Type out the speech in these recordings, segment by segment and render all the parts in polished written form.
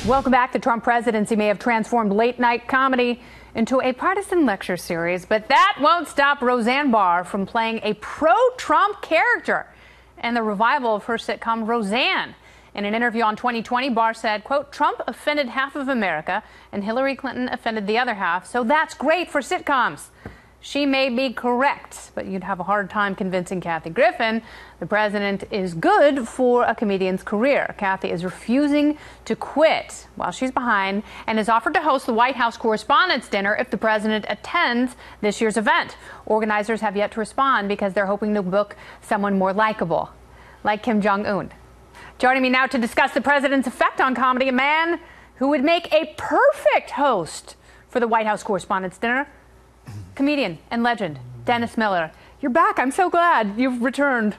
Welcome back. The Trump presidency may have transformed late-night comedy into a partisan lecture series, but that won't stop Roseanne Barr from playing a pro-Trump character and the revival of her sitcom Roseanne. In an interview on 2020, Barr said, quote, "Trump offended half of America and Hillary Clinton offended the other half, so that's great for sitcoms." She may be correct, but you'd have a hard time convincing Kathy Griffin the president is good for a comedian's career. Kathy is refusing to quit while she's behind and has offered to host the White House Correspondents Dinner if the president attends this year's event. Organizers have yet to respond because they're hoping to book someone more likable, like Kim Jong-un. Joining me now to discuss the president's effect on comedy, a man who would make a perfect host for the White House Correspondents' Dinner, comedian and legend, Dennis Miller. You're back. I'm so glad you've returned.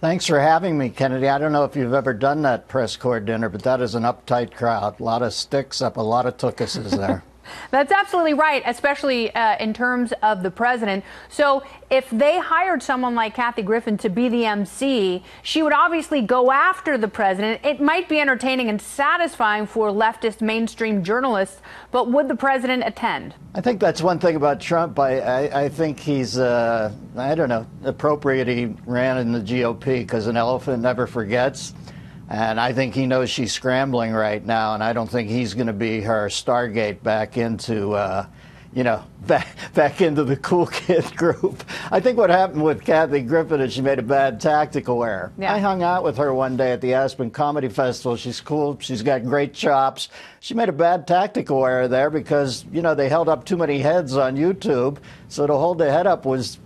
Thanks for having me, Kennedy. I don't know if you've ever done that press corps dinner, but that is an uptight crowd. A lot of sticks up, a lot of tookuses there. That's absolutely right, especially in terms of the president. So if they hired someone like Kathy Griffin to be the MC, she would obviously go after the president. It might be entertaining and satisfying for leftist mainstream journalists, but would the president attend? I think that's one thing about Trump. I think he's, I don't know, appropriate he ran in the GOP because an elephant never forgets. And I think he knows she's scrambling right now, and I don't think he's going to be her Stargate back into, back into the cool kid group. I think what happened with Kathy Griffin is she made a bad tactical error. Yeah. I hung out with her one day at the Aspen Comedy Festival. She's cool. She's got great chops. She made a bad tactical error there because, they held up too many heads on YouTube. So to hold the head up was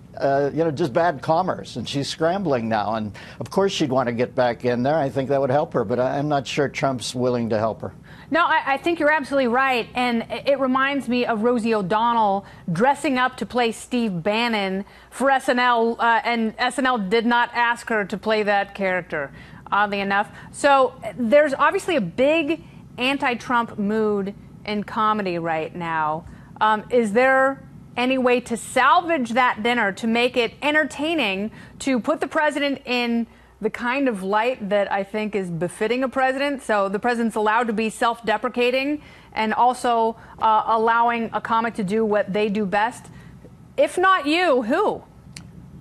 just bad commerce, and she's scrambling now. And of course she'd want to get back in there. I think that would help her, but I'm not sure Trump's willing to help her. No, I think you're absolutely right. And it reminds me of Rosie O'Donnell dressing up to play Steve Bannon for SNL, and SNL did not ask her to play that character, oddly enough. So there's obviously a big anti-Trump mood in comedy right now. Is there any way to salvage that dinner, to make it entertaining, to put the president in the kind of light that I think is befitting a president? So the president's allowed to be self-deprecating and also allowing a comic to do what they do best. If not you, who?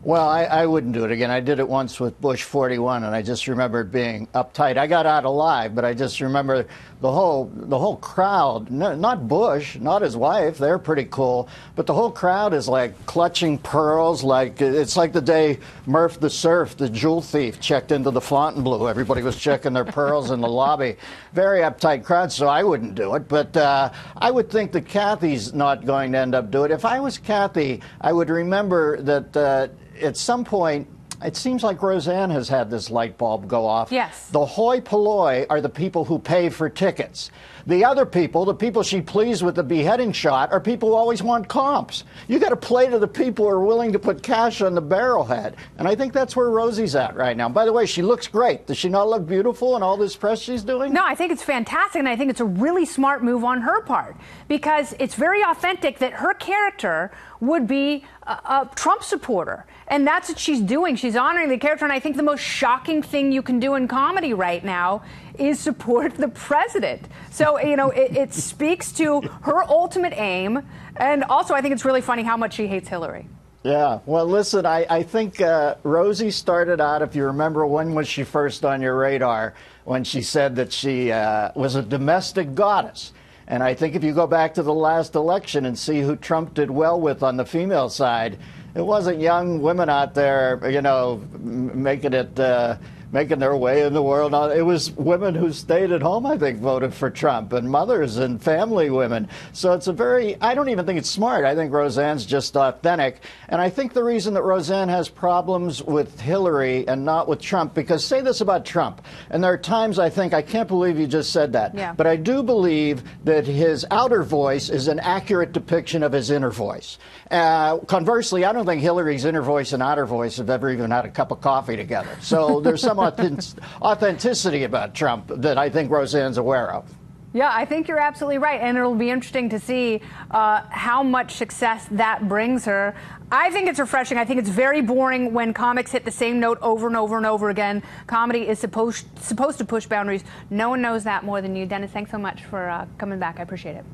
Well, I wouldn't do it again. I did it once with Bush 41, and I just remember it being uptight. I got out alive, but I just remember the whole crowd, not Bush, not his wife, they're pretty cool, but the whole crowd is like clutching pearls, like it's like the day Murph the Surf, the jewel thief, checked into the Fontainebleau. Everybody was checking their pearls in the lobby. Very uptight crowd, so I wouldn't do it. But I would think that Kathy's not going to end up doing it. If I was Kathy, I would remember that at some point, it seems like Roseanne has had this light bulb go off. Yes. The hoi polloi are the people who pay for tickets. The other people, the people she pleased with the beheading shot, are people who always want comps. You got to play to the people who are willing to put cash on the barrelhead. And I think that's where Rosie's at right now. By the way, she looks great. Does she not look beautiful in all this press she's doing? No, I think it's fantastic, and I think it's a really smart move on her part because it's very authentic that her character would be a Trump supporter. And that's what she's doing. She's honoring the character. And I think the most shocking thing you can do in comedy right now is support the president. So, it speaks to her ultimate aim. And also, I think it's really funny how much she hates Hillary. Yeah. Well, listen, I think Rosie started out, if you remember, when was she first on your radar? When she said that she was a domestic goddess. And I think if you go back to the last election and see who Trump did well with on the female side, it wasn't young women out there, making their way in the world. It was women who stayed at home, I think, voted for Trump, and mothers and family women. So it's I don't even think it's smart. I think Roseanne's just authentic. And I think the reason that Roseanne has problems with Hillary and not with Trump, because say this about Trump, and there are times I think, I can't believe you just said that, yeah. But I do believe that his outer voice is an accurate depiction of his inner voice. Conversely, I don't think Hillary's inner voice and outer voice have ever even had a cup of coffee together. So there's some authenticity about Trump that I think Roseanne's aware of. Yeah, I think you're absolutely right, and it'll be interesting to see how much success that brings her. I think it's refreshing. I think it's very boring when comics hit the same note over and over and over again. Comedy is supposed to push boundaries. No one knows that more than you. Dennis, thanks so much for coming back. I appreciate it.